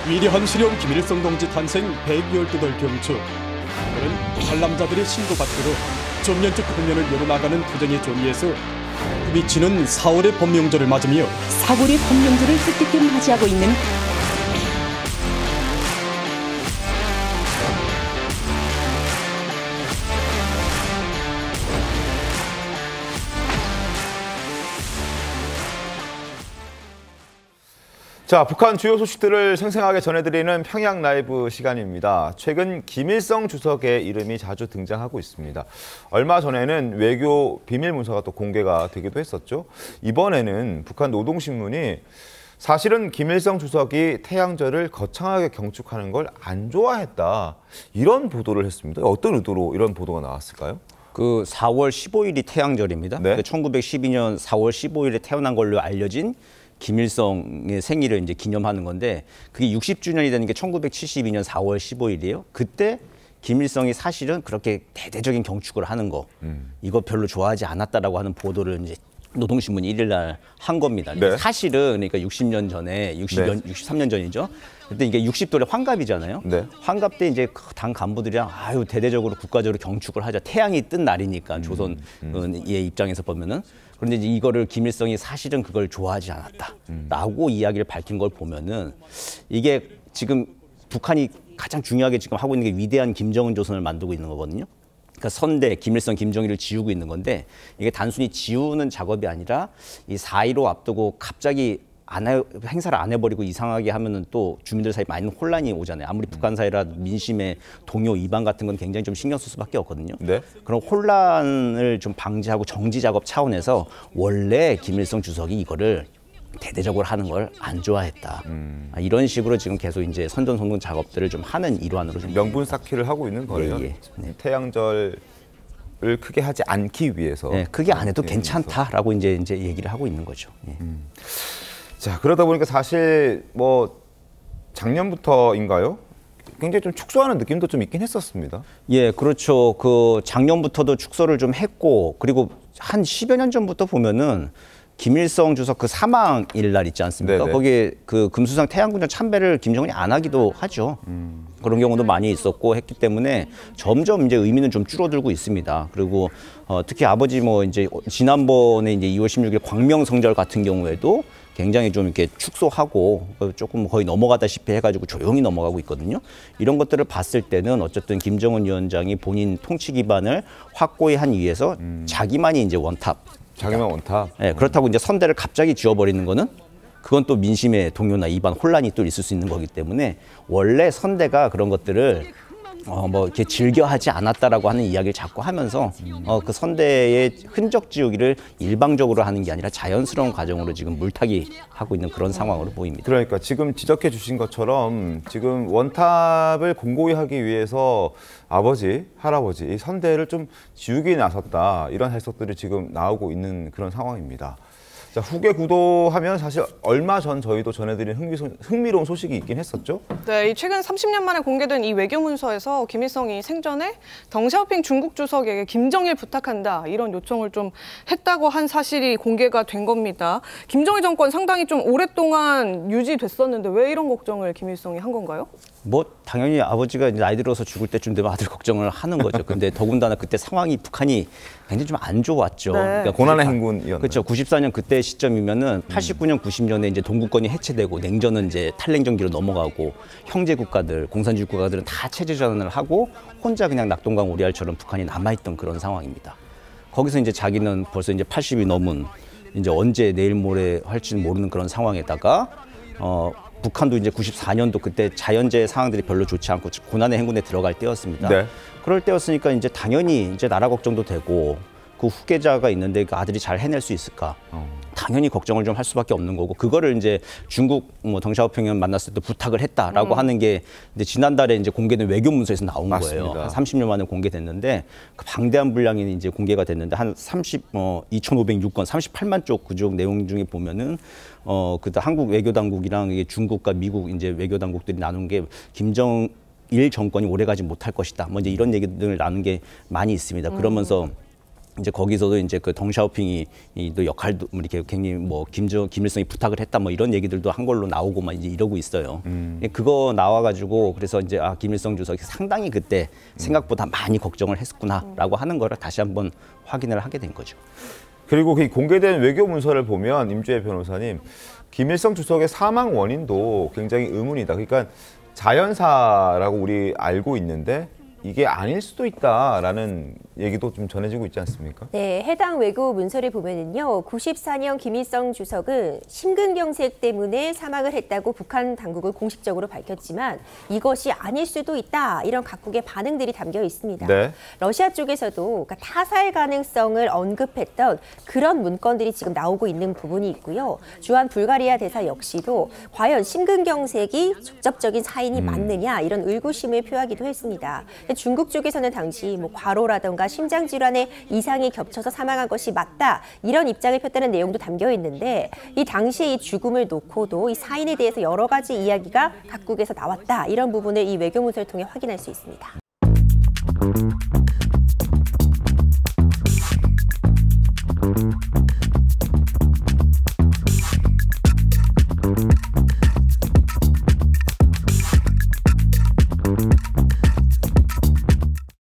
위대한 수령 김일성 동지 탄생 112돌 경축. 오늘은 한람자들의 신고 받들어 전면적 국면을 열어나가는 투쟁의 존리에서 미치는 4월의 법명절을 맞으며 4월의 법명절을 뜻깊게 맞이하고 있는 자, 북한 주요 소식들을 생생하게 전해드리는 평양 라이브 시간입니다. 최근 김일성 주석의 이름이 자주 등장하고 있습니다. 얼마 전에는 외교 비밀 문서가 또 공개가 되기도 했었죠. 이번에는 북한 노동신문이 사실은 김일성 주석이 태양절을 거창하게 경축하는 걸 안 좋아했다. 이런 보도를 했습니다. 어떤 의도로 이런 보도가 나왔을까요? 그 4월 15일이 태양절입니다. 네. 1912년 4월 15일에 태어난 걸로 알려진 김일성의 생일을 이제 기념하는 건데 그게 60주년이 되는 게 1972년 4월 15일이에요. 그때 김일성이 사실은 그렇게 대대적인 경축을 하는 거 이거 별로 좋아하지 않았다라고 하는 보도를 이제 노동신문이 1일 날 한 겁니다. 네. 사실은 그러니까 60년 전에 63년 전이죠. 그때 이게 60돌의 환갑이잖아요. 네. 환갑 때 이제 당 간부들이랑 아유 대대적으로 국가적으로 경축을 하자. 태양이 뜬 날이니까 조선의 입장에서 보면은. 그런데 이제 이거를 김일성이 사실은 그걸 좋아하지 않았다라고 이야기를 밝힌 걸 보면은 이게 지금 북한이 가장 중요하게 지금 하고 있는 게 위대한 김정은 조선을 만들고 있는 거거든요. 그러니까 선대, 김일성, 김정일을 지우고 있는 건데 이게 단순히 지우는 작업이 아니라 이 4.15 앞두고 갑자기 행사를 안 해버리고 이상하게 하면은 또 주민들 사이에 많은 혼란이 오잖아요. 아무리 북한 사회라 민심의 동요, 이반 같은 건 굉장히 좀 신경 쓸 수밖에 없거든요. 네. 그런 혼란을 좀 방지하고 정지 작업 차원에서 원래 김일성 주석이 이거를 대대적으로 하는 걸 안 좋아했다. 이런 식으로 지금 계속 이제 선전송동 작업들을 좀 하는 일환으로 좀 명분 쌓기를 하고 있는 거예요. 예, 예. 네. 태양절을 크게 하지 않기 위해서. 네, 크게 안 해도 괜찮다라고 이제 얘기를 하고 있는 거죠. 예. 자, 그러다 보니까 사실 뭐 작년부터인가요? 굉장히 좀 축소하는 느낌도 좀 있긴 했었습니다. 예, 그렇죠. 그 작년부터도 축소를 좀 했고 그리고 한 10여 년 전부터 보면은 김일성 주석 그 사망일 날 있지 않습니까? 네네. 거기에 그 금수상 태양궁전 참배를 김정은이 안 하기도 하죠. 그런 경우도 많이 있었고 했기 때문에 점점 이제 의미는 좀 줄어들고 있습니다. 그리고 특히 아버지 뭐 이제 지난번에 이제 2월 16일 광명성절 같은 경우에도 굉장히 좀 이렇게 축소하고 조금 거의 넘어가다시피 해가지고 조용히 넘어가고 있거든요. 이런 것들을 봤을 때는 어쨌든 김정은 위원장이 본인 통치 기반을 확고히 하기 위해서 자기만이 이제 원탑. 자기만 원탑. 네, 그렇다고 이제 선대를 갑자기 지워버리는 거는 그건 또 민심의 동요나 이반 혼란이 또 있을 수 있는 거기 때문에 원래 선대가 그런 것들을 뭐 이렇게 즐겨하지 않았다라고 하는 이야기를 자꾸 하면서 그 선대의 흔적 지우기를 일방적으로 하는 게 아니라 자연스러운 과정으로 지금 물타기 하고 있는 그런 상황으로 보입니다. 그러니까 지금 지적해 주신 것처럼 지금 원탑을 공고히 하기 위해서 아버지, 할아버지 이 선대를 좀 지우기 나섰다 이런 해석들이 지금 나오고 있는 그런 상황입니다. 자, 후계 구도하면 사실 얼마 전 저희도 전해드린 흥미로운 소식이 있긴 했었죠. 네, 최근 30년 만에 공개된 이 외교 문서에서 김일성이 생전에 덩샤오핑 중국 주석에게 김정일 부탁한다 이런 요청을 좀 했다고 한 사실이 공개가 된 겁니다. 김정일 정권 상당히 좀 오랫동안 유지됐었는데 왜 이런 걱정을 김일성이 한 건가요? 뭐 당연히 아버지가 이제 나이 들어서 죽을 때쯤 되면 아들 걱정을 하는 거죠. 근데 더군다나 그때 상황이 북한이 굉장히 좀 안 좋았죠. 네. 그러니까 고난의 행군이었나요? 그렇죠. 94년 그때 시점이면은 89년, 90년에 이제 동구권이 해체되고 냉전은 이제 탈냉전기로 넘어가고 형제 국가들, 공산주의 국가들은 다 체제 전환을 하고 혼자 그냥 낙동강 오리알처럼 북한이 남아있던 그런 상황입니다. 거기서 이제 자기는 벌써 이제 80이 넘은 이제 언제 내일 모레 할지는 모르는 그런 상황에다가 북한도 이제 94년도 그때 자연재해 상황들이 별로 좋지 않고 고난의 행군에 들어갈 때였습니다. 네. 그럴 때였으니까 이제 당연히 이제 나라 걱정도 되고 그 후계자가 있는데 그 아들이 잘 해낼 수 있을까? 당연히 걱정을 좀 할 수밖에 없는 거고 그거를 이제 중국 뭐 덩샤오핑을 만났을 때 부탁을 했다라고 하는 게 이제 지난달에 이제 공개된 외교 문서에서 나온 맞습니다. 거예요. 한 30년 만에 공개됐는데 그 방대한 분량이 이제 공개가 됐는데 한 2,506건, 38만 쪽 그쪽 내용 중에 보면은 그때 한국 외교 당국이랑 이게 중국과 미국 이제 외교 당국들이 나눈 게 김정일 정권이 오래가지 못할 것이다. 뭐 이제 이런 얘기들을 나눈 게 많이 있습니다. 그러면서 이제 거기서도 이제 그 덩샤오핑이 또 역할도 이렇게 굉장히 뭐 김일성이 부탁을 했다 뭐 이런 얘기들도 한 걸로 나오고 막 이제 이러고 있어요. 그거 나와가지고 그래서 이제 김일성 주석이 상당히 그때 생각보다 많이 걱정을 했구나라고 하는 거를 다시 한번 확인을 하게 된 거죠. 그리고 그 공개된 외교 문서를 보면 임주혜 변호사님, 김일성 주석의 사망 원인도 굉장히 의문이다. 그러니까 자연사라고 우리 알고 있는데 이게 아닐 수도 있다라는 얘기도 좀 전해지고 있지 않습니까? 네, 해당 외교 문서를 보면은요, 94년 김일성 주석은 심근경색 때문에 사망을 했다고 북한 당국은 공식적으로 밝혔지만 이것이 아닐 수도 있다, 이런 각국의 반응들이 담겨 있습니다. 네. 러시아 쪽에서도 그러니까 타살 가능성을 언급했던 그런 문건들이 지금 나오고 있는 부분이 있고요. 주한 불가리아 대사 역시도 과연 심근경색이 직접적인 사인이 맞느냐, 이런 의구심을 표하기도 했습니다. 중국 쪽에서는 당시 뭐 과로라든가 심장 질환의 이상이 겹쳐서 사망한 것이 맞다, 이런 입장을 폈다는 내용도 담겨 있는데 이 당시의 이 죽음을 놓고도 이 사인에 대해서 여러 가지 이야기가 각국에서 나왔다, 이런 부분을 이 외교문서를 통해 확인할 수 있습니다.